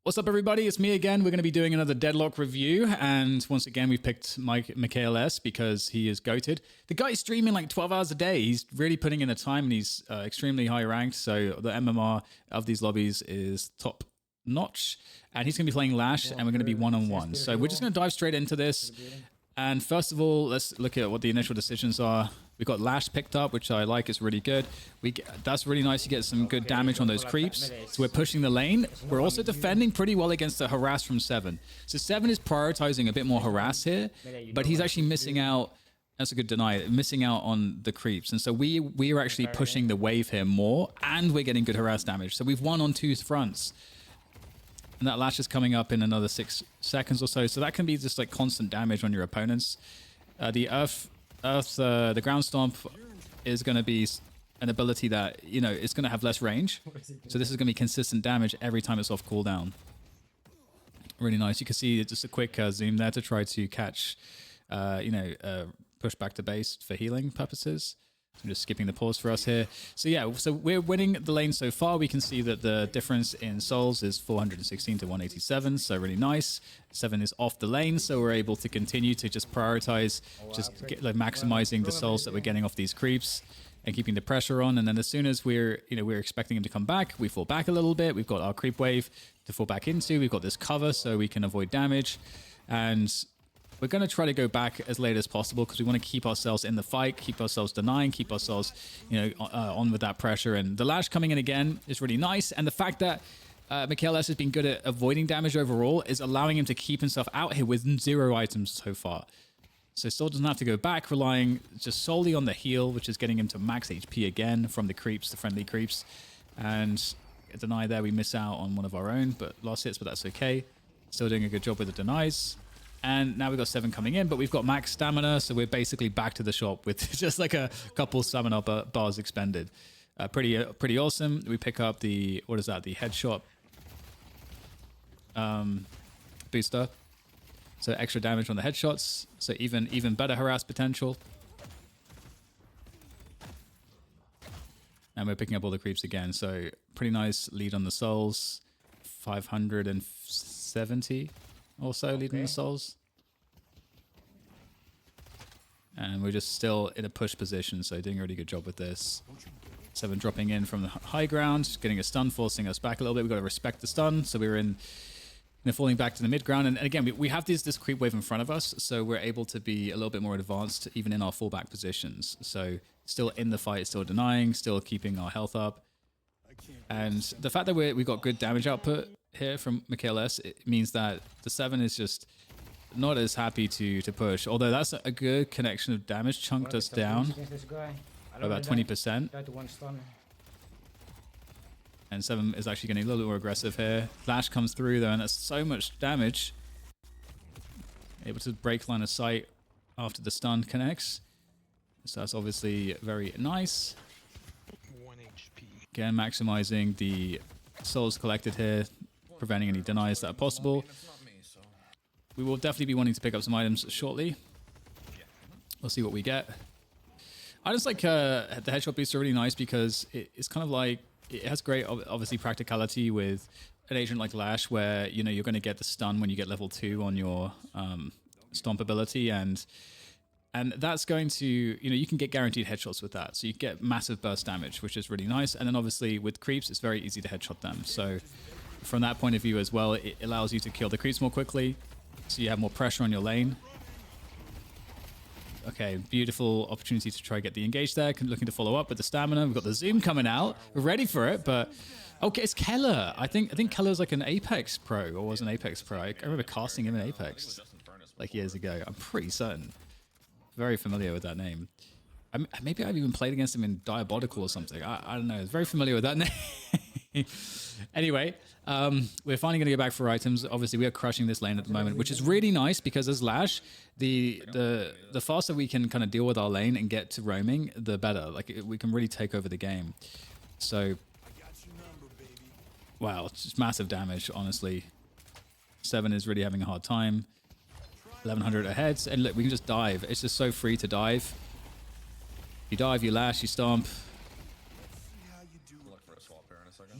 What's up, everybody? It's me again. We're going to be doing another Deadlock review, and once again, we've picked MikaelS because he is goated. The guy's streaming like 12 hours a day. He's really putting in the time, and he's extremely high ranked, so the MMR of these lobbies is top notch, and he's going to be playing Lash, and we're going to be one-on-one. So we're just going to dive straight into this, and first of all, let's look at what the initial decisions are. We've got Lash picked up, which I like. It's really good. That's really nice. You get some good damage on those creeps. So we're pushing the lane. We're also defending pretty well against the harass from 7. So 7 is prioritizing a bit more harass here, but he's actually missing out. That's a good deny. Missing out on the creeps. And so we are actually pushing the wave here more, and we're getting good harass damage. So we've won on 2 fronts. And that Lash is coming up in another 6 seconds or so. So that can be just like constant damage on your opponents. The ground stomp is going to be an ability that, you know, it's going to have less range. So this is going to be consistent damage every time it's off cooldown. Really nice. You can see just a quick zoom there to try to catch, push back to base for healing purposes. I'm just skipping the pause for us here. So yeah, so we're winning the lane so far. We can see that the difference in souls is 416 to 187, so really nice. 7 is off the lane, so we're able to continue to just prioritize, maximizing the souls that we're getting off these creeps and keeping the pressure on. And then as soon as we're expecting him to come back, we fall back a little bit. We've got our creep wave to fall back into. We've got this cover so we can avoid damage. And we're going to try to go back as late as possible because we want to keep ourselves in the fight, keep ourselves denying, keep ourselves, on with that pressure. And the Lash coming in again is really nice. And the fact that MikaelS has been good at avoiding damage overall is allowing him to keep himself out here with 0 items so far. So still doesn't have to go back, relying just solely on the heal, which is getting him to max HP again from the creeps, the friendly creeps. And a deny there, we miss out on one of our own, but lost hits, but that's okay. Still doing a good job with the denies. And now we've got 7 coming in, but we've got max stamina, so we're basically back to the shop with just like a couple stamina bars expended. Pretty awesome. We pick up the, what is that, the headshot booster. So extra damage on the headshots, so even better harass potential. And we're picking up all the creeps again, so pretty nice lead on the souls. 570 or so lead on the souls. And we're just still in a push position, so doing a really good job with this. 7 dropping in from the high ground, getting a stun, forcing us back a little bit. We've got to respect the stun, so we're in... falling back to the mid ground, and again we have this creep wave in front of us, so we're able to be a little bit more advanced even in our fallback positions. So still in the fight, still denying, still keeping our health up, and the fact that we've got good damage output here from MikaelS, it means that the 7 is just not as happy to push. Although that's a good connection of damage, chunked us down about 20%. And 7 is actually getting a little bit more aggressive here. Lash comes through though, and that's so much damage. Able to break line of sight after the stun connects. So that's obviously very nice. 1 HP. Again, maximizing the souls collected here, preventing any denies that are possible. We will definitely be wanting to pick up some items shortly. We'll see what we get. I just like the headshot booster, really nice because it's kind of like, it has great, obviously, practicality with an agent like Lash, where you're going to get the stun when you get level 2 on your stomp ability, and that's going to you can get guaranteed headshots with that, so you get massive burst damage, which is really nice. And then obviously with creeps, it's very easy to headshot them. So from that point of view as well, it allows you to kill the creeps more quickly, so you have more pressure on your lane. Okay, beautiful opportunity to try to get the engage there. Looking to follow up with the stamina. We've got the zoom coming out. We're ready for it, but okay, it's Keller. I think Keller's like an Apex pro, or was an Apex pro. I remember casting him in Apex like years ago. I'm pretty certain. Very familiar with that name. Maybe I've even played against him in Diabolical or something. I don't know. Very familiar with that name. Anyway, we're finally going to go back for items. Obviously, we are crushing this lane at the moment, which is really nice because as Lash, the faster we can kind of deal with our lane and get to roaming, the better. Like, we can really take over the game. So, wow, it's just massive damage, honestly. 7 is really having a hard time. 1100 ahead, and look, we can just dive. It's just so free to dive. You dive, you Lash, you stomp.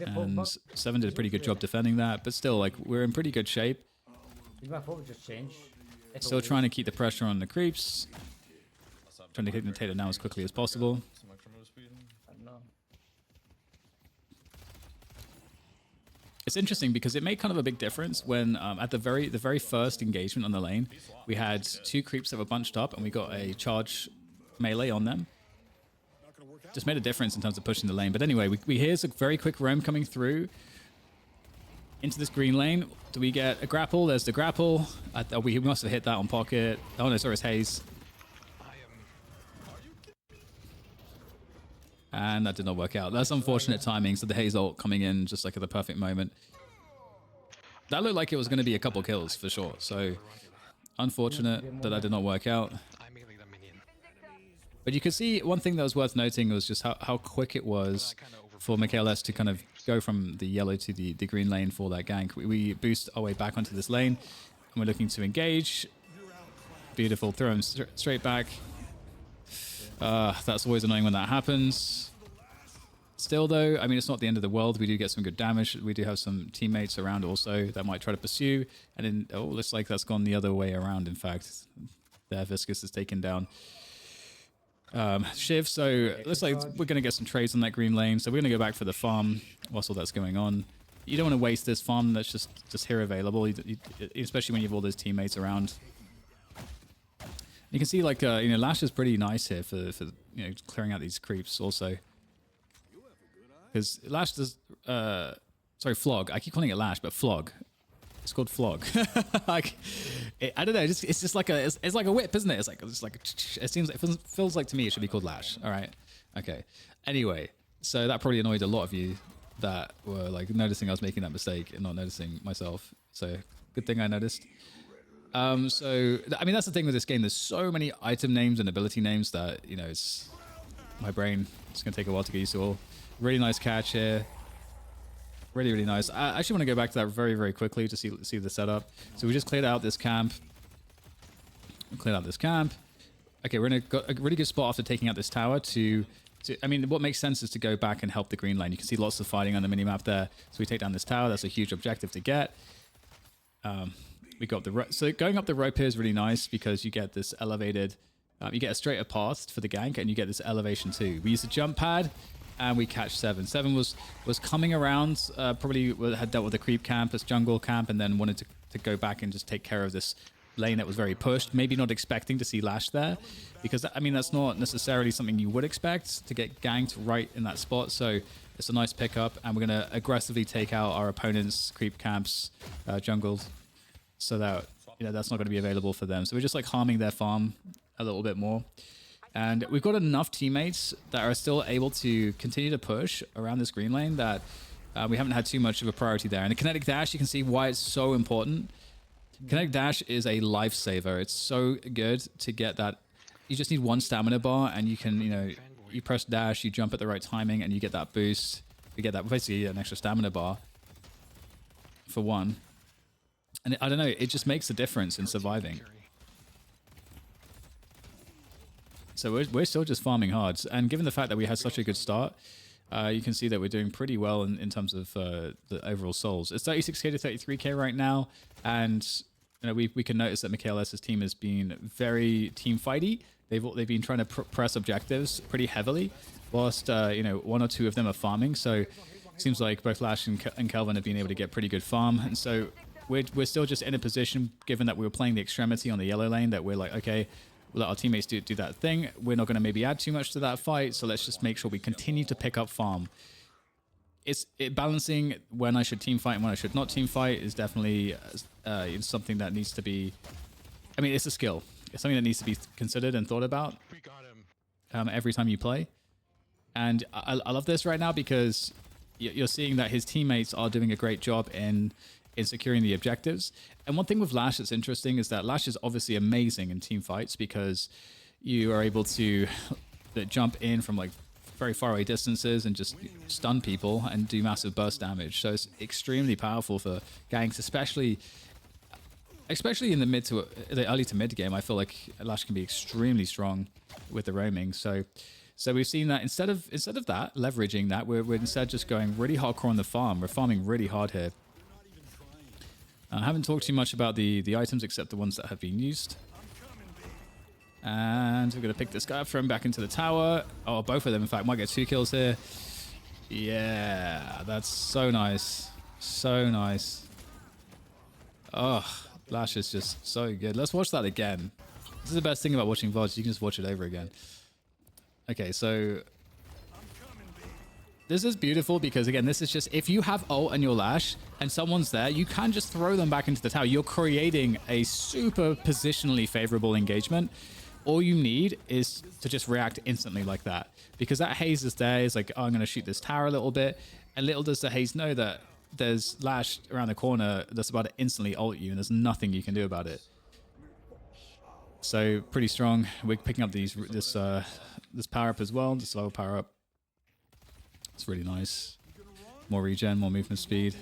And Seven did a pretty good job defending that, but still, like, we're in pretty good shape. Just change. Still trying to keep the pressure on the creeps. Trying to hypnotate it now as quickly as possible. I don't know. It's interesting because it made kind of a big difference when at the very first engagement on the lane, we had 2 creeps that were bunched up and we got a charge melee on them. Just made a difference in terms of pushing the lane. But anyway, we hear a very quick roam coming through into this green lane. Do we get a grapple? There's the grapple. We must have hit that on pocket. Oh no, sorry, it's Haze. And that did not work out. That's unfortunate timing. So the Haze ult coming in just like at the perfect moment. That looked like it was going to be a couple kills for sure. So unfortunate that did not work out. But you could see one thing that was worth noting was just how quick it was for MikaelS to kind of go from the yellow to the green lane for that gank. We boost our way back onto this lane and we're looking to engage. Beautiful. Throw him straight back. That's always annoying when that happens. Still though, I mean, it's not the end of the world. We do get some good damage. We do have some teammates around also that might try to pursue. And then, oh, looks like that's gone the other way around, in fact. There, Viscous is taken down. Shiv, so it looks like we're going to get some trades on that green lane. So we're going to go back for the farm whilst all that's going on. You don't want to waste this farm that's just here available, especially when you have all those teammates around. You can see, like, you know, Lash is pretty nice here for you know, clearing out these creeps also. Because Lash does, sorry, Flog. I keep calling it Lash, but Flog. It's called Flog. Like, I don't know. It's just like it's like a whip, isn't it? It's like it feels like to me it should be called Lash. All right, okay. Anyway, so that probably annoyed a lot of you that were like noticing I was making that mistake and not noticing myself. So good thing I noticed. So I mean that's the thing with this game. There's so many item names and ability names that you know it's my brain. It's gonna take a while to get used to all. Really nice catch here. Really, really nice. I actually want to go back to that very, very quickly to see the setup. So we just cleared out this camp. Okay, we're in a really good spot after taking out this tower to I mean, what makes sense is to go back and help the green lane. You can see lots of fighting on the minimap there. So we take down this tower. That's a huge objective to get. We got so going up the rope here is really nice because you get this elevated, you get a straighter path for the gank and you get this elevation too. We use the jump pad. And we catch Seven. Seven was coming around, probably had dealt with the creep camp, this jungle camp, and then wanted to go back and just take care of this lane that was very pushed. Maybe not expecting to see Lash there, because I mean that's not necessarily something you would expect to get ganked right in that spot. So it's a nice pickup, and we're gonna aggressively take out our opponent's creep camps, jungles, so that you know that's not going to be available for them. So we're just like harming their farm a little bit more. And we've got enough teammates that are still able to continue to push around this green lane that we haven't had too much of a priority there. And the kinetic dash, you can see why it's so important. Kinetic dash is a lifesaver. It's so good to get that. You just need one stamina bar and you can, you know, you press dash, you jump at the right timing and you get that boost. You get that basically an extra stamina bar for one. And I don't know, it just makes a difference in surviving. So we're still just farming hard. And given the fact that we had such a good start, you can see that we're doing pretty well in terms of the overall souls. It's 36k to 33k right now. And you know, we can notice that MikaelS's team has been very team fighty. They've been trying to press objectives pretty heavily, whilst you know, one or two of them are farming. So it seems like both Lash and Kelvin have been able to get pretty good farm. And so we're still just in a position, given that we were playing the extremity on the yellow lane, that we're like, okay, we'll let our teammates do that thing. We're not going to maybe add too much to that fight, so let's just make sure we continue to pick up farm. It's balancing when I should team fight and when I should not team fight is definitely something that needs to be. I mean, it's a skill. It's something that needs to be considered and thought about every time you play. And I love this right now because you're seeing that his teammates are doing a great job in securing the objectives. And one thing with Lash that's interesting is that Lash is obviously amazing in team fights because you are able to jump in from like very far away distances and just stun people and do massive burst damage. So it's extremely powerful for ganks, especially in the early to mid game. I feel like Lash can be extremely strong with the roaming. So So we've seen that instead of that leveraging that, we're instead just going really hardcore on the farm. We're farming really hard here. I haven't talked too much about the items except the ones that have been used. And we're going to pick this guy up, throw him back into the tower. Oh, both of them, in fact, might get 2 kills here. Yeah, that's so nice. So nice. Oh, Lash is just so good. Let's watch that again. This is the best thing about watching VODs. You can just watch it over again. Okay, so this is beautiful because, again, this is just, if you have ult and your Lash and someone's there, you can just throw them back into the tower. You're creating a super positionally favorable engagement. All you need is to just react instantly like that. Because that haze is there. It's like, oh, I'm going to shoot this tower a little bit. And little does the haze know that there's Lash around the corner that's about to instantly ult you, and there's nothing you can do about it. So pretty strong. We're picking up this power up as well, this level power up. It's really nice. More regen, more movement speed.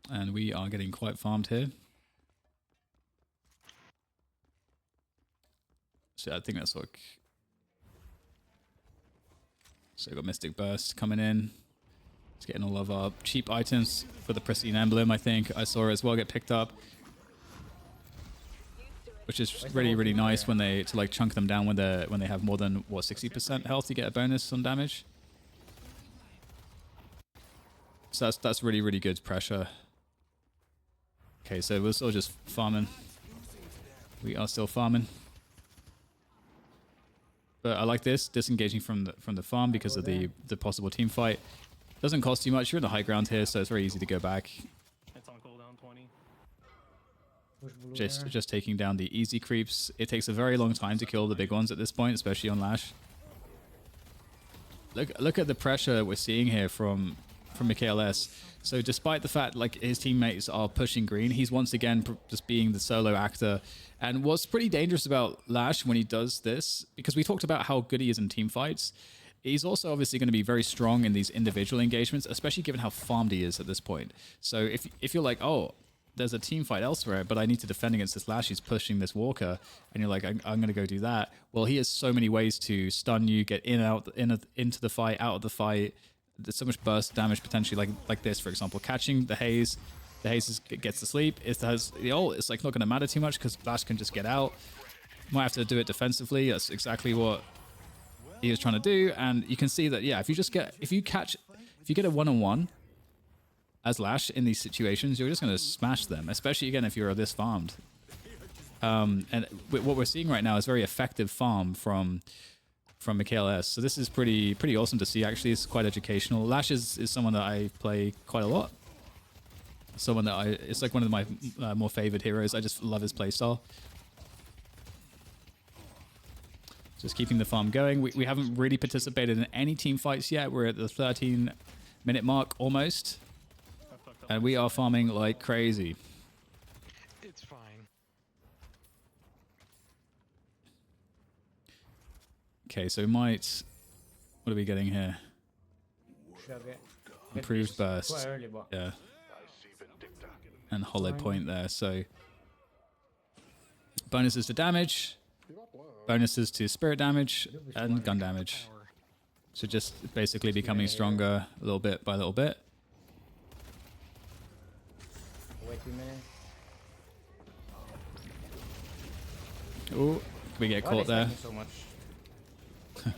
And we are getting quite farmed here. So I think that's like... So we've got Mystic Burst coming in. It's getting all of our cheap items for the Pristine Emblem, I think. I saw it as well get picked up. Which is really, really nice when they like chunk them down when they have more than, what, 60% health to get a bonus on damage. So that's really, really good pressure. Okay, so we're still just farming. We are still farming. But I like this, disengaging from the farm because of the possible team fight. Doesn't cost you much. You're in the high ground here, so it's very easy to go back. It's on cooldown 20. Just taking down the easy creeps. It takes a very long time to kill the big ones at this point, especially on Lash. Look at the pressure we're seeing here from MikaelS. So despite the fact like his teammates are pushing green, he's once again just being the solo actor. And what's pretty dangerous about Lash when he does this, because we talked about how good he is in team fights, he's also obviously going to be very strong in these individual engagements, especially given how farmed he is at this point. So if you're like, oh, there's a team fight elsewhere, but I need to defend against this Lash, he's pushing this Walker, and you're like, I'm going to go do that. Well, he has so many ways to stun you, get into the fight, out of the fight. There's so much burst damage potentially, like this, for example, catching the haze. The haze gets to sleep. It has the ult. It's like not going to matter too much because Lash can just get out. Might have to do it defensively. That's exactly what he was trying to do. And you can see that, yeah, if you get a one-on-one as Lash in these situations, you're just going to smash them. Especially again if you're this farmed. And what we're seeing right now is very effective farm from MikaelS. So this is pretty awesome to see. Actually, it's quite educational. Lash is someone that I play quite a lot. Someone that it's like one of my more favored heroes. I just love his playstyle. Just keeping the farm going. We haven't really participated in any team fights yet. We're at the 13-minute mark almost. And we are farming like crazy. It's fine. Okay, so what are we getting here? Improved burst. Quite early, but Yeah. And hollow point there, so bonuses to damage, bonuses to spirit damage, and gun damage. So just basically becoming stronger a little bit by little bit. wait 2 minutes. Oh, we get caught there. So much.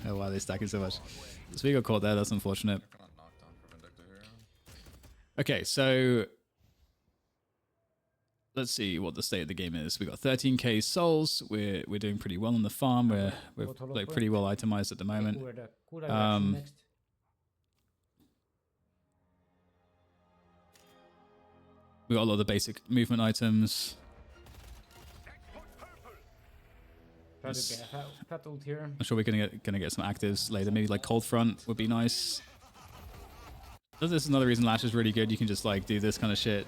Oh wow, they're stacking so much. So we got caught there, that's unfortunate. Okay, so let's see what the state of the game is. We got 13k souls. We're doing pretty well on the farm. We're like pretty well itemized at the moment. We got a lot of the basic movement items. Try to get a fat ult here. I'm sure we're gonna get some actives later. Maybe like cold front would be nice. This is another reason Lash is really good. You can just like do this kind of shit.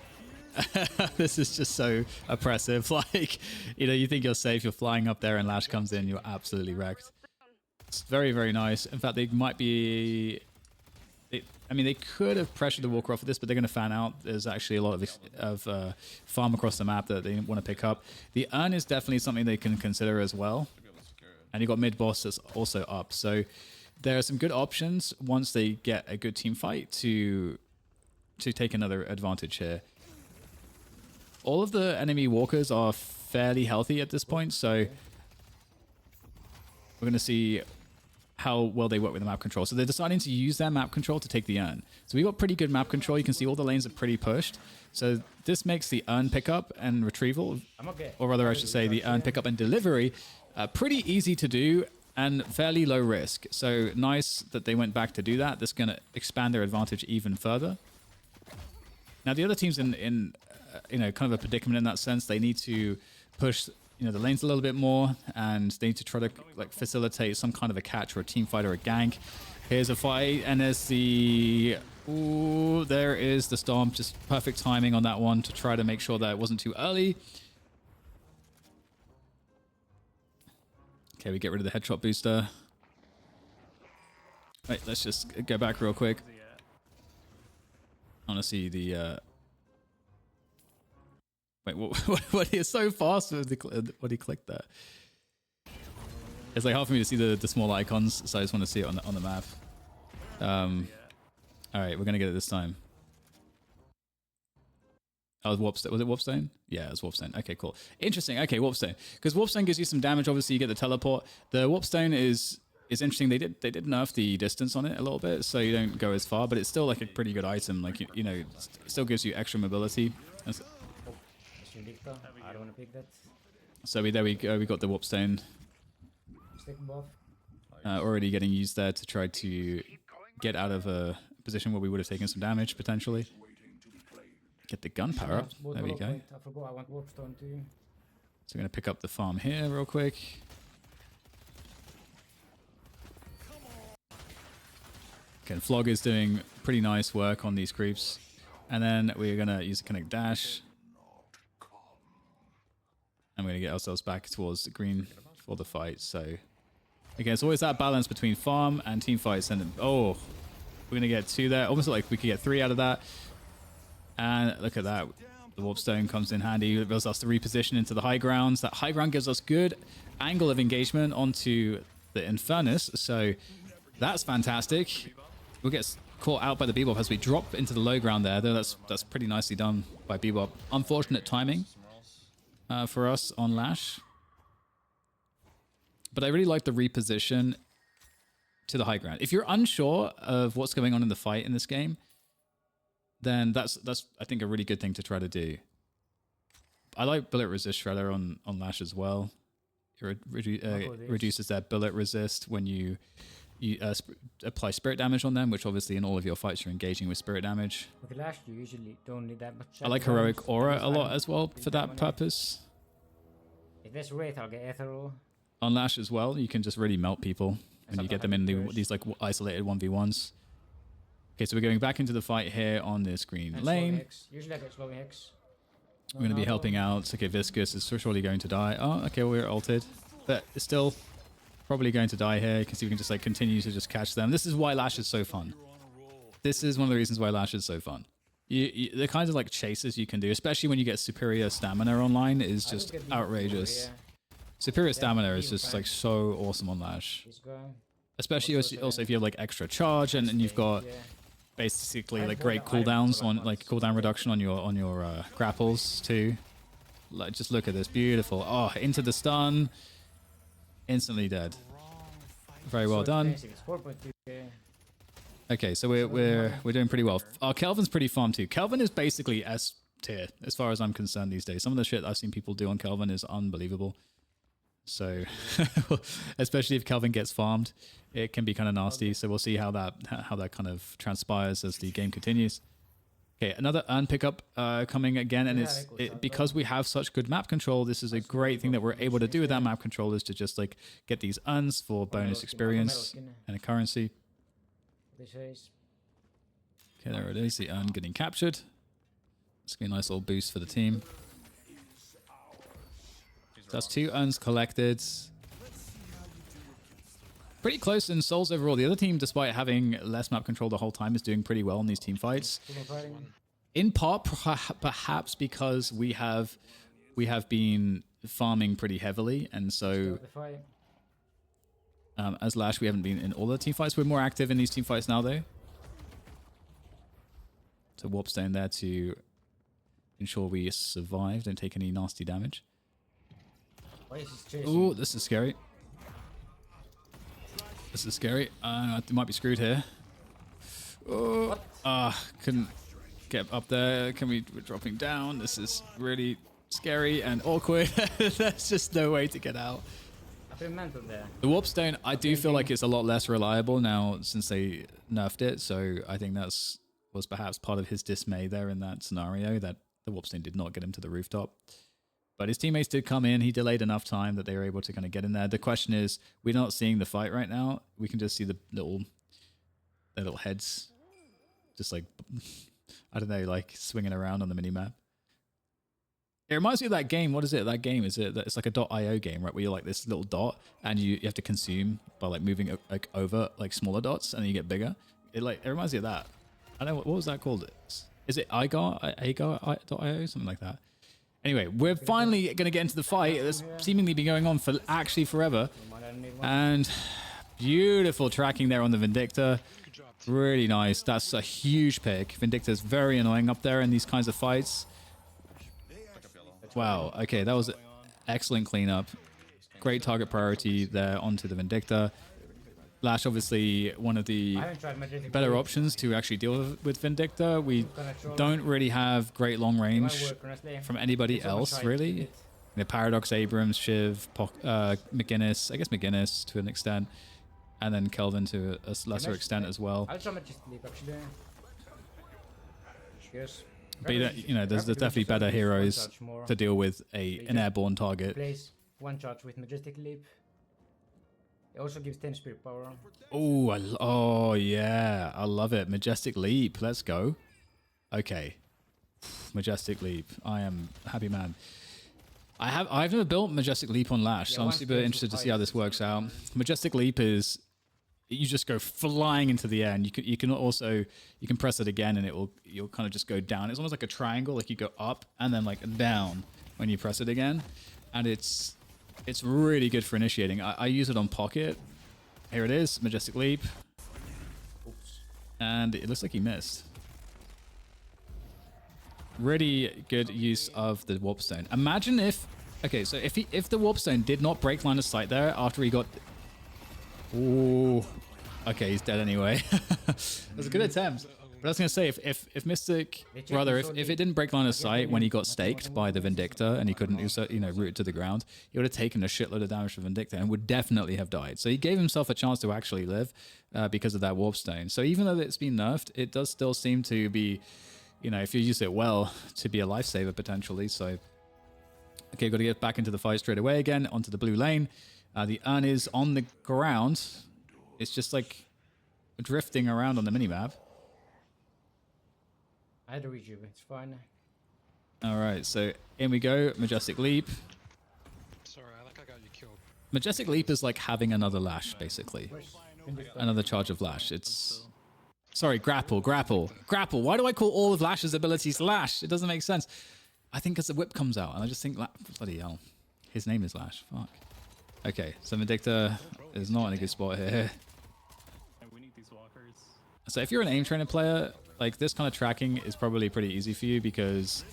This is just so oppressive. Like, you know, you think you're safe, you're flying up there, and Lash comes in, you're absolutely wrecked. It's very, very nice. In fact, they might be. I mean, they could have pressured the Walker off of this, but they're going to fan out. There's actually a lot of farm across the map that they want to pick up. The urn is definitely something they can consider as well. And you got mid boss that's also up. So there are some good options once they get a good team fight to take another advantage here. All of the enemy walkers are fairly healthy at this point, so we're going to see how well they work with the map control. So they're deciding to use their map control to take the urn. So we got pretty good map control. You can see all the lanes are pretty pushed. So this makes the urn pickup and retrieval, or rather I should say the urn pickup and delivery, pretty easy to do and fairly low risk. So nice that they went back to do that. This is going to expand their advantage even further. Now the other team's in you know, kind of a predicament in that sense. They need to push, you know, the lanes a little bit more, and they need to try to like facilitate some kind of a catch or a team fight or a gank. Here's a fight, and there's the... Ooh, there is the stomp. Just perfect timing on that one to try to make sure that it wasn't too early. Okay, we get rid of the headshot booster. Wait, let's just go back real quick. I want to see the... Wait, what? He's so fast with what he clicked there. It's like hard for me to see the small icons, so I just want to see it on the map. All right, we're gonna get it this time. Oh, Warpstone. Was it Warpstone? Yeah, it was Warpstone. Okay, cool. Interesting. Okay, Warpstone. Because Warpstone gives you some damage. Obviously, you get the teleport. The Warpstone is interesting. They did nerf the distance on it a little bit, so you don't go as far. But it's still like a pretty good item. Like you know, it still gives you extra mobility. I don't want to pick that. So there we go. We got the Warpstone. Stick buff. Already getting used there to try to get out of a position where we would have taken some damage potentially. Get the gun power up. There we go. I forgot I want Warpstone too. So we're going to pick up the farm here real quick. Okay, Flog is doing pretty nice work on these creeps. And then we're going to use a connect dash. And we're going to get ourselves back towards the green for the fight. So, again, it's always that balance between farm and team fights. And, oh, we're going to get 2 there. Almost like we could get 3 out of that. And look at that. The Warpstone comes in handy. It allows us to reposition into the high grounds. That high ground gives us good angle of engagement onto the Infernus. So that's fantastic. We'll get caught out by the Bebop as we drop into the low ground there. Though that's pretty nicely done by Bebop. Unfortunate timing for us on Lash. But I really like the reposition to the high ground. If you're unsure of what's going on in the fight in this game, then that's I think a really good thing to try to do. I like bullet resist shredder on Lash as well. It reduces their bullet resist when you apply spirit damage on them, which obviously in all of your fights you're engaging with spirit damage. With Lash, you usually don't need that much. I like heroic aura a lot as well for that purpose. If there's Wraith, I'll get Ethereal. On Lash as well, you can just really melt people when you get them in these like isolated 1v1s. Okay, so we're going back into the fight here on this green lane. Usually I get slowing Hex. We're going to be helping out. Okay, Viscous is surely going to die. Oh, okay, we're ulted. But it's still probably going to die here. You can see we can just like continue to just catch them. This is why Lash is so fun. This is one of the reasons why Lash is so fun. The kinds of like chases you can do, especially when you get superior stamina online, is just outrageous. Superior stamina is just like so awesome on Lash. Especially also if you have like extra charge and you've got basically like great cooldowns on like cooldown reduction on your grapples too. Like just look at this, beautiful. Oh, into the stun, instantly dead. Very well done. Okay, so we're doing pretty well. Kelvin's pretty farm too. Kelvin is basically S tier as far as I'm concerned these days. Some of the shit I've seen people do on Kelvin is unbelievable. So, especially if Kelvin gets farmed, it can be kind of nasty. So we'll see how that kind of transpires as the game continues. Okay, another urn pickup coming again, and because we have such good map control, this is a great thing that we're able to do with that map control, is to just like get these urns for bonus experience and a currency. Okay, there it is, the urn getting captured. It's gonna be a nice little boost for the team. That's 2 urns collected. Pretty close in souls overall. The other team, despite having less map control the whole time, is doing pretty well in these team fights. In part, perhaps because we have been farming pretty heavily, and so As Lash, we haven't been in all the team fights. We're more active in these team fights now, though. So Warp Stone there to ensure we survive, don't take any nasty damage. Why is this chasing? Oh, this is scary. This is scary. I might be screwed here. Oh, couldn't get up there. We're dropping down. This is really scary and awkward. There's just no way to get out. I feel mental there. The Warp Stone, I do feel like it's a lot less reliable now since they nerfed it. So I think was perhaps part of his dismay there in that scenario, that the Warp Stone did not get him to the rooftop. But his teammates did come in. He delayed enough time that they were able to kind of get in there. The question is, we're not seeing the fight right now. We can just see their little heads just like, I don't know, like swinging around on the minimap. It reminds me of that game. What is it? That game, it's like a .io game, right? Where you're like this little dot and you have to consume by like moving like over like smaller dots and then you get bigger. It reminds me of that. I don't know, what was that called? Is it Agar.io? Something like that. Anyway, we're finally going to get into the fight. It's seemingly been going on for actually forever. And beautiful tracking there on the Vindicta. Really nice. That's a huge pick. Vindicta's very annoying up there in these kinds of fights. Wow. Okay, that was excellent cleanup. Great target priority there onto the Vindicta. Lash, obviously, one of the better options to actually deal with Vindicta. We don't really have great long range from anybody else, really. Paradox, Abrams, Shiv, McGinnis, I guess McGinnis to an extent, and then Kelvin to a lesser extent as well. I'll try Majestic Leap actually. Cheers. But there's definitely better heroes to deal with an airborne target. Place one charge with Majestic Leap. It also gives 10 spirit power. Oh yeah, I love it. Majestic Leap, let's go. Okay, Majestic Leap. I am a happy man. I've never built Majestic Leap on Lash, so I'm super interested to see how this works out. Majestic Leap is you just go flying into the air, and you can press it again, and you'll kind of just go down. It's almost like a triangle, like you go up and then like down when you press it again, and it's really good for initiating. I use it on Pocket. Here it is, Majestic Leap. Oops. And it looks like he missed. Really good use of the Warp Stone. Imagine if the Warp Stone did not break line of sight there after he got... Ooh. Okay, he's dead anyway. That's a good attempt. But I was going to say, if Mystic, rather, if it didn't break line of sight when he got staked by the Vindicta and he couldn't, root it to the ground, he would have taken a shitload of damage from Vindicta and would definitely have died. So he gave himself a chance to actually live because of that Warp Stone. So even though it's been nerfed, it does still seem to be, if you use it well, to be a lifesaver potentially. So, okay, got to get back into the fight straight away again, onto the blue lane. The urn is on the ground. It's just like drifting around on the minimap. I had a reach you, it's fine. Alright, so in we go. Majestic Leap. Sorry, I got you killed. Majestic Leap is like having another Lash, basically. Another charge of Lash. It's... Sorry, grapple. Why do I call all of Lash's abilities Lash? It doesn't make sense. I think because the whip comes out, and I just think, bloody hell. His name is Lash. Fuck. Okay, so Vindicta is not in a good spot here. We need these walkers. So if you're an aim trainer player, like this kind of tracking is probably pretty easy for you, because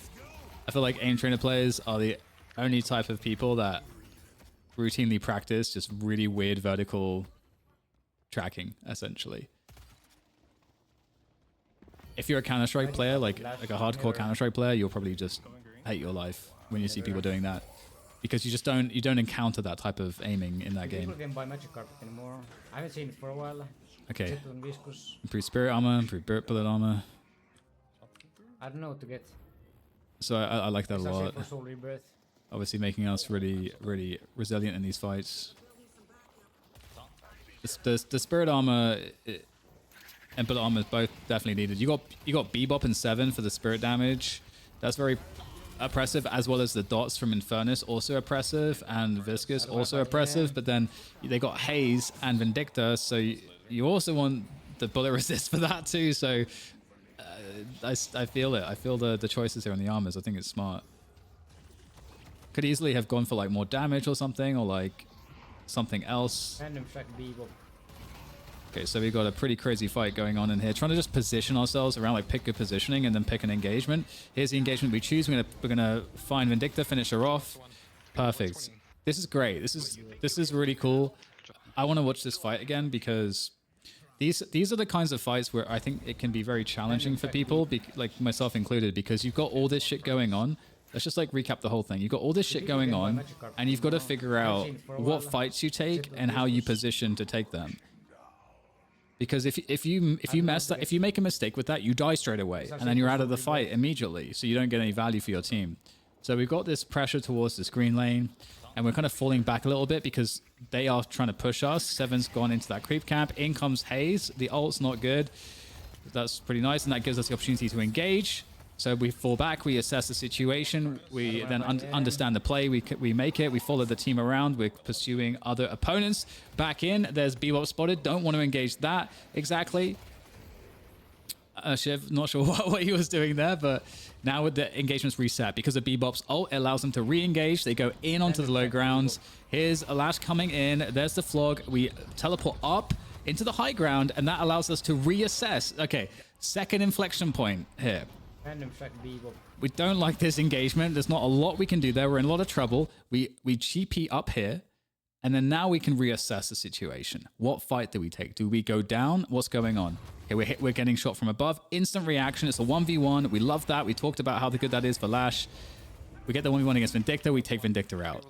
I feel like aim trainer players are the only type of people that routinely practice just really weird vertical tracking, essentially. If you're a Counter-Strike player, like a hardcore Counter-Strike player, you'll probably just hate your life when you see people doing that, because you don't encounter that type of aiming in that game. People can buy Magic Carpet anymore. I haven't seen it for a while. Okay. Viscous. Improve spirit armor, improve bullet armor. I don't know what to get. So I like that a lot. For Soul Rebirth. Obviously making us really, really resilient in these fights. The spirit armor and bullet armor is both definitely needed. You got Bebop and 7 for the spirit damage. That's very oppressive, as well as the dots from Infernus, also oppressive, and Viscous, also oppressive. But then they got Haze and Vindicta, so you also want the bullet resist for that too. So I feel it. I feel the choices here on the armors. I think it's smart. Could easily have gone for like more damage or something, or like something else. Random shot bebop. Okay, so we've got a pretty crazy fight going on in here, trying to just position ourselves around, like pick good positioning and then pick an engagement. Here's the engagement we choose. We're gonna find Vindicta, finish her off. Perfect. This is great. This is really cool. I want to watch this fight again because these are the kinds of fights where I think it can be very challenging for people, like myself included, because you've got all this shit going on. Let's just like recap the whole thing. You've got all this shit going on, and you've got to figure out what fights you take and how you position to take them. Because if you make a mistake with that, you die straight away, and then you're out of the fight immediately, so you don't get any value for your team. So we've got this pressure towards this green lane, and we're kind of falling back a little bit because they are trying to push us. Seven's gone into that creep camp. In comes Haze. The ult's not good. That's pretty nice, and that gives us the opportunity to engage. So we fall back, we assess the situation, we then understand the play, we make it, we follow the team around, we're pursuing other opponents. Back in, there's Bebop spotted, don't want to engage that exactly. Shiv, not sure what he was doing there, but now with the engagements reset, because of Bebop's ult, it allows them to re-engage, they go in onto the low grounds. Here's a Lash coming in, there's the flog, we teleport up into the high ground, and that allows us to reassess. Okay, second inflection point here. Random shot bebop. We don't like this engagement. There's not a lot we can do there. We're in a lot of trouble. We GP up here, and then now we can reassess the situation. What fight do we take? Do we go down? What's going on? Okay, we're getting shot from above. Instant reaction. It's a 1v1. We love that. We talked about how good that is for Lash. We get the 1v1 against Vindicta. We take Vindicta out.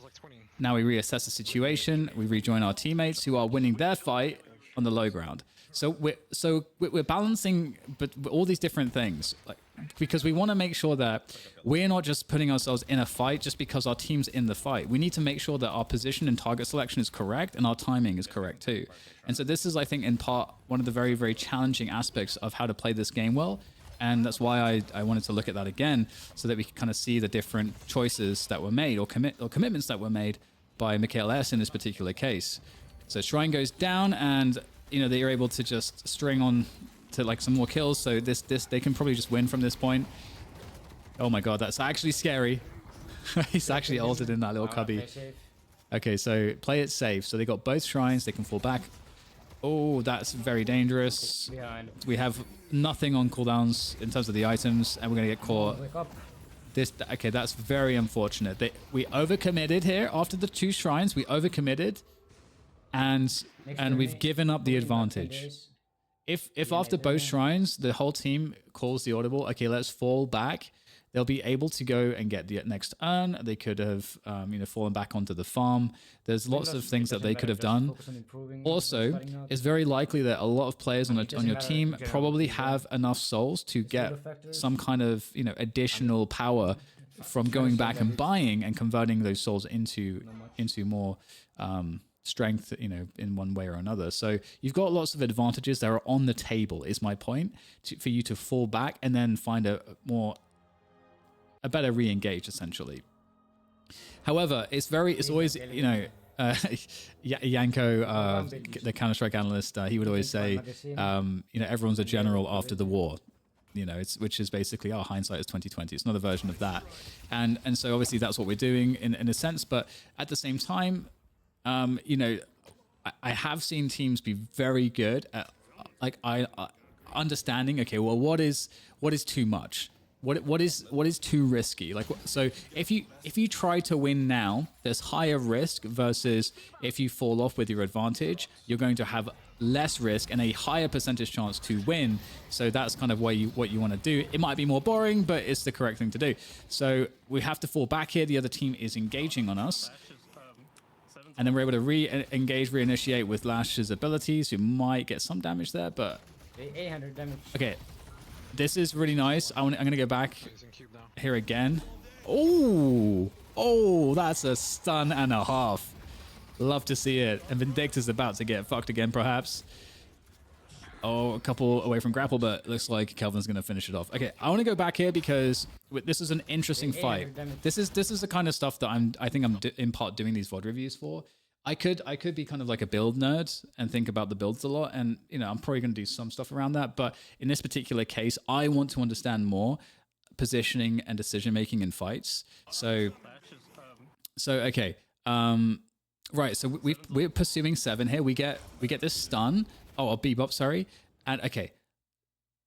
Now we reassess the situation. We rejoin our teammates who are winning their fight on the low ground. So we're balancing but all these different things, like, because we want to make sure that we're not just putting ourselves in a fight just because our team's in the fight. We need to make sure that our position and target selection is correct and our timing is correct too. And so this is, I think, in part one of the very, very challenging aspects of how to play this game well. And that's why I wanted to look at that again, so that we can kind of see the different choices that were made or commitments that were made by MikaelS in this particular case. So Shrine goes down, and they are able to just string on to like some more kills. So this they can probably just win from this point. Oh my god, that's actually scary. He's actually ulted in that little cubby. Okay, so play it safe. So they got both shrines. They can fall back. Oh, that's very dangerous. We have nothing on cooldowns in terms of the items, and we're gonna get caught. Okay, that's very unfortunate. We overcommitted here after the 2 shrines. We overcommitted. And we've given up the advantage. If after both shrines the whole team calls the audible, okay, let's fall back, they'll be able to go and get the next urn. They could have fallen back onto the farm. There's lots of things that they could have done. Also, it's very likely that a lot of players on your team probably have enough souls to get some kind of additional power from going back and buying and converting those souls into more strength, in one way or another. So you've got lots of advantages that are on the table, is my point, for you to fall back and then find a better re-engage, essentially. However, it's always, Yanko, the Counter-Strike analyst, he would always say, everyone's a general after the war. Which is basically our hindsight is 2020. It's another version of that. And so obviously that's what we're doing in a sense, but at the same time, I have seen teams be very good at understanding, okay, well, what is too much? What is too risky? So if you try to win now, there's higher risk versus if you fall off with your advantage, you're going to have less risk and a higher percentage chance to win. So that's kind of what you want to do. It might be more boring, but it's the correct thing to do. So we have to fall back here. The other team is engaging on us. And then we're able to reinitiate with Lash's abilities. You might get some damage there, but 800 damage. Okay, this is really nice. I'm gonna go back here again. Oh, that's a stun and a half. Love to see it. And Vindicta's about to get fucked again, perhaps. Oh, a couple away from grapple, but looks like Kelvin's going to finish it off. Okay, I want to go back here because this is an interesting fight. This is the kind of stuff that I think I'm in part doing these VOD reviews for. I could be kind of like a build nerd and think about the builds a lot, and I'm probably going to do some stuff around that. But in this particular case, I want to understand more positioning and decision making in fights. So okay. Right, so we're pursuing 7 here. We get this stun. Oh, a bebop, sorry. And okay,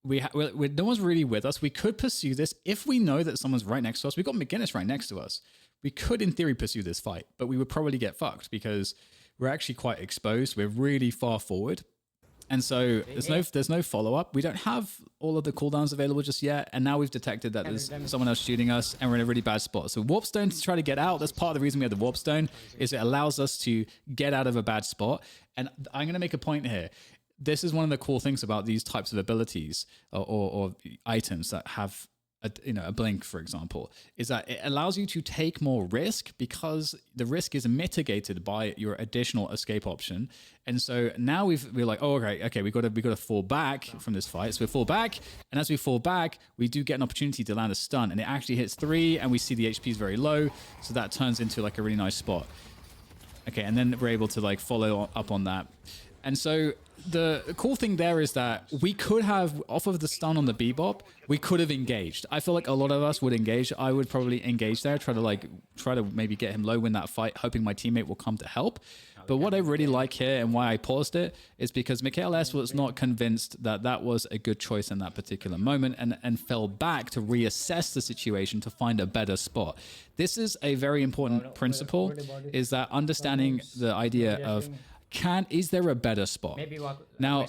no one's really with us. We could pursue this if we know that someone's right next to us. We've got McGinnis right next to us. We could, in theory, pursue this fight, but we would probably get fucked because we're actually quite exposed. We're really far forward. And so there's no follow-up. We don't have all of the cooldowns available just yet. And now we've detected that there's someone else shooting us and we're in a really bad spot. So warp stone to try to get out. That's part of the reason we have the warp stone, is it allows us to get out of a bad spot. And I'm going to make a point here. This is one of the cool things about these types of abilities or items that have a blink, for example, is that it allows you to take more risk because the risk is mitigated by your additional escape option. And so now we're like, oh, okay, we got to fall back from this fight. So we fall back, and as we fall back, we do get an opportunity to land a stun, and it actually hits 3, and we see the HP is very low, so that turns into like a really nice spot. Okay, and then we're able to like follow up on that. And so the cool thing there is that we could have, off of the stun on the bebop, we could have engaged. I feel like a lot of us would engage. I would probably engage there, try to maybe get him low, win that fight, hoping my teammate will come to help. But what I really like here and why I paused it is because MikaelS was not convinced that that was a good choice in that particular moment and fell back to reassess the situation to find a better spot. This is a very important principle, is that understanding the idea of is there a better spot? Now,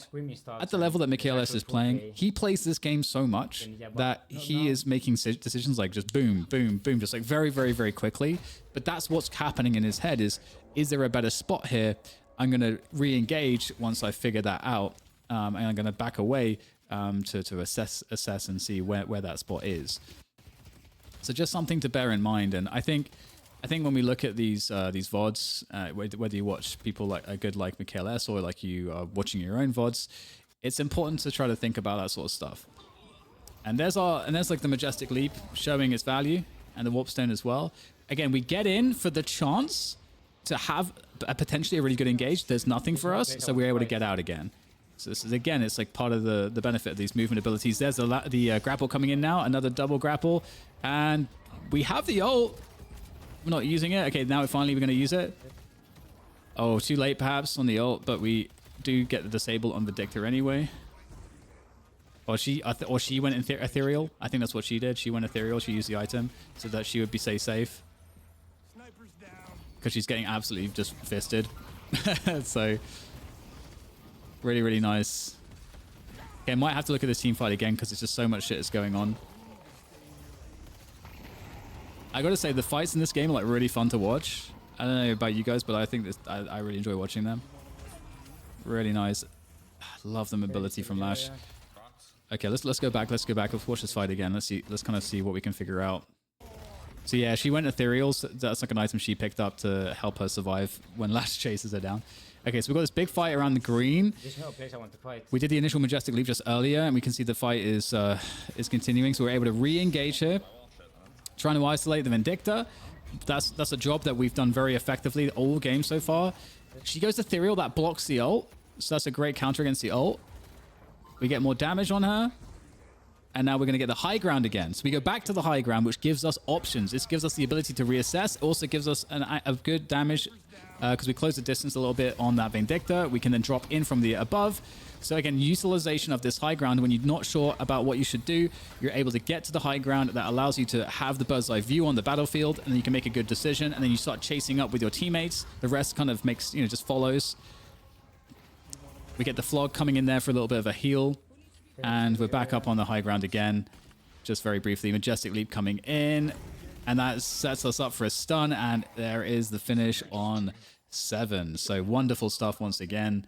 at the level that MikaelS is playing, he plays this game so much that he is making decisions like just boom, boom, boom, just like very, very, very quickly. But that's what's happening in his head is there a better spot here? I'm going to re-engage once I figure that out. And I'm going to back away to assess and see where that spot is. So just something to bear in mind. And I think when we look at these VODs, whether you watch people like MikaelS or like you are watching your own VODs, it's important to try to think about that sort of stuff. And there's like the Majestic Leap showing its value, and the Warp Stone as well. Again, we get in for the chance to have potentially a really good engage. There's nothing for us, so we're able to get out again. So this is, again, it's like part of the benefit of these movement abilities. There's the grapple coming in now, another double grapple, and we have the ult. We're not using it. Okay, now finally we're going to use it. Oh, too late perhaps on the ult, but we do get the disable on Vindictor anyway. Or she went ethereal. I think that's what she did. She went ethereal. She used the item so that she would be safe. Because she's getting absolutely just fisted. So really, really nice. Okay, I might have to look at this team fight again because there's just so much shit is going on. I gotta say, the fights in this game are like really fun to watch. I don't know about you guys, but I think I really enjoy watching them. Really nice. Love the mobility from Lash. Okay, let's go back. Let's watch this fight again. Let's kind of see what we can figure out. So yeah, she went ethereal. So that's like an item she picked up to help her survive when Lash chases her down. Okay, so we've got this big fight around the green. There's no place I want to fight. We did the initial Majestic Leap just earlier, and we can see the fight is continuing. So we're able to re-engage here. Trying to isolate the Vindictor. That's a job that we've done very effectively all game so far. She goes ethereal, that blocks the ult. So that's a great counter against the ult. We get more damage on her. And now we're going to get the high ground again. So we go back to the high ground, which gives us options. This gives us the ability to reassess. It also gives us a good damage because we close the distance a little bit on that Vindictor. We can then drop in from the above. So again, utilization of this high ground. When you're not sure about what you should do, you're able to get to the high ground. That allows you to have the bird's eye view on the battlefield, and then you can make a good decision. And then you start chasing up with your teammates. The rest kind of makes, just follows. We get the Flog coming in there for a little bit of a heal. And we're back up on the high ground again. Just very briefly, Majestic Leap coming in. And that sets us up for a stun. And there is the finish on 7. So wonderful stuff once again.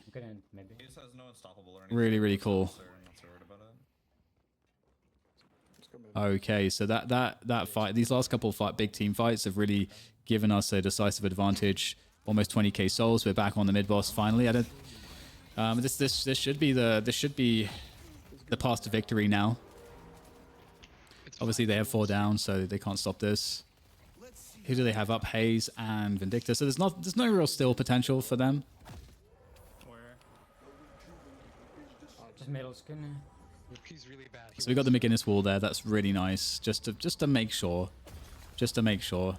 Really, really cool. Okay, so that fight, these last couple of big team fights have really given us a decisive advantage. Almost 20k souls. We're back on the mid boss finally. This should be the path to victory now. Obviously they have 4 down, so they can't stop this. Who do they have up? Haze and Vindictor. So there's no real still potential for them. Just middle skin. He's really bad. So we got the McGinnis wall there. That's really nice. Just to make sure. Just to make sure.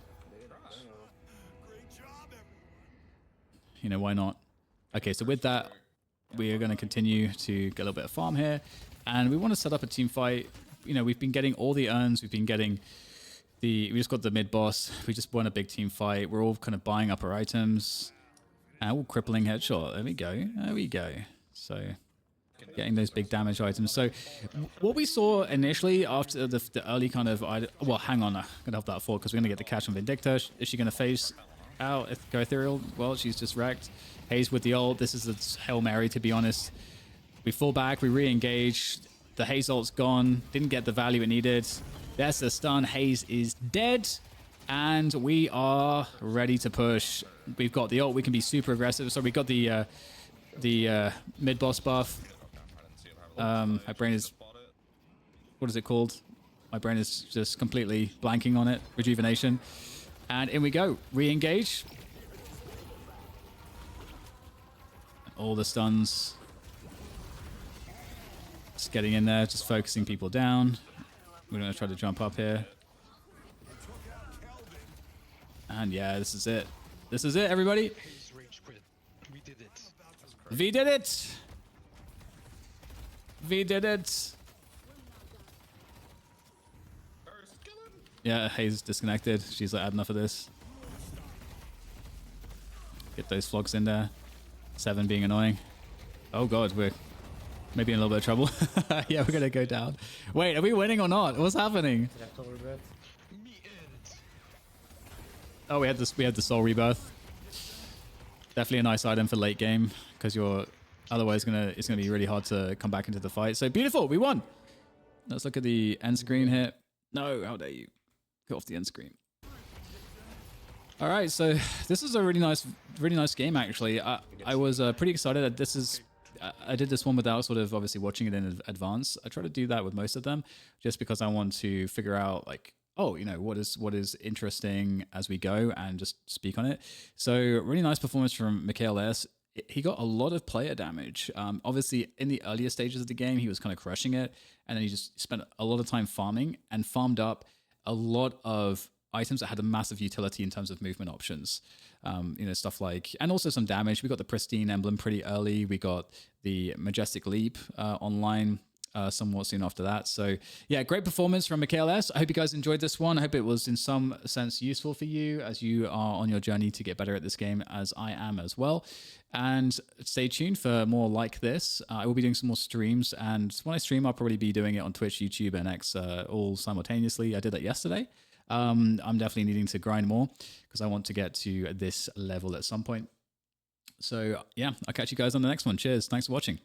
You know, why not? Okay, so with that, we are going to continue to get a little bit of farm here. And we want to set up a team fight. You know, we've been getting all the urns. We've been getting we just got the mid boss. We just won a big team fight. We're all kind of buying up our items. And all crippling headshot. There we go. There we go. So getting those big damage items. So what we saw initially after the early kind of... Well, hang on. I'm going to have that forward because we're going to get the catch on Vindicta. Is she going to face out? Go Ethereal? Well, she's just wrecked. Haze with the ult. This is a Hail Mary, to be honest. We fall back. We re-engage. The Haze ult's gone. Didn't get the value it needed. That's the stun. Haze is dead. And we are ready to push. We've got the ult. We can be super aggressive. So we got the mid-boss buff. My brain is... What is it called? My brain is just completely blanking on it. Rejuvenation. And in we go. Re-engage. All the stuns. Just getting in there. Just focusing people down. We're going to try to jump up here. And yeah, this is it. This is it, everybody. Haze rage quit. We did it. We did it. We did it. Yeah, Haze disconnected. She's like, I had enough of this. Get those flogs in there. 7 being annoying. Oh god, we're maybe in a little bit of trouble. Yeah, we're gonna go down. Wait, are we winning or not? What's happening? Me end. Oh, we had the soul rebirth. Definitely a nice item for late game because you're otherwise it's gonna be really hard to come back into the fight. So beautiful, we won. Let's look at the end screen here. No, how dare you? Go off the end screen. All right, so this is a really nice game actually. I was pretty excited that this is. I did this one without sort of obviously watching it in advance. I try to do that with most of them, just because I want to figure out like, oh, you know, what is interesting as we go and just speak on it. So really nice performance from MikaelS. He got a lot of player damage. Obviously, in the earlier stages of the game, he was kind of crushing it, and then he just spent a lot of time farming and farmed up a lot of items that had a massive utility in terms of movement options. You know, stuff like, and also some damage. We got the Pristine Emblem pretty early. We got the Majestic Leap online somewhat soon after that. So yeah, great performance from MikaelS. I hope you guys enjoyed this one. I hope it was in some sense useful for you as you are on your journey to get better at this game, as I am as well. And stay tuned for more like this. I will be doing some more streams, and when I stream, I'll probably be doing it on Twitch, YouTube, and X all simultaneously. I did that yesterday. I'm definitely needing to grind more because I want to get to this level at some point. So yeah, I'll catch you guys on the next one. Cheers. Thanks for watching.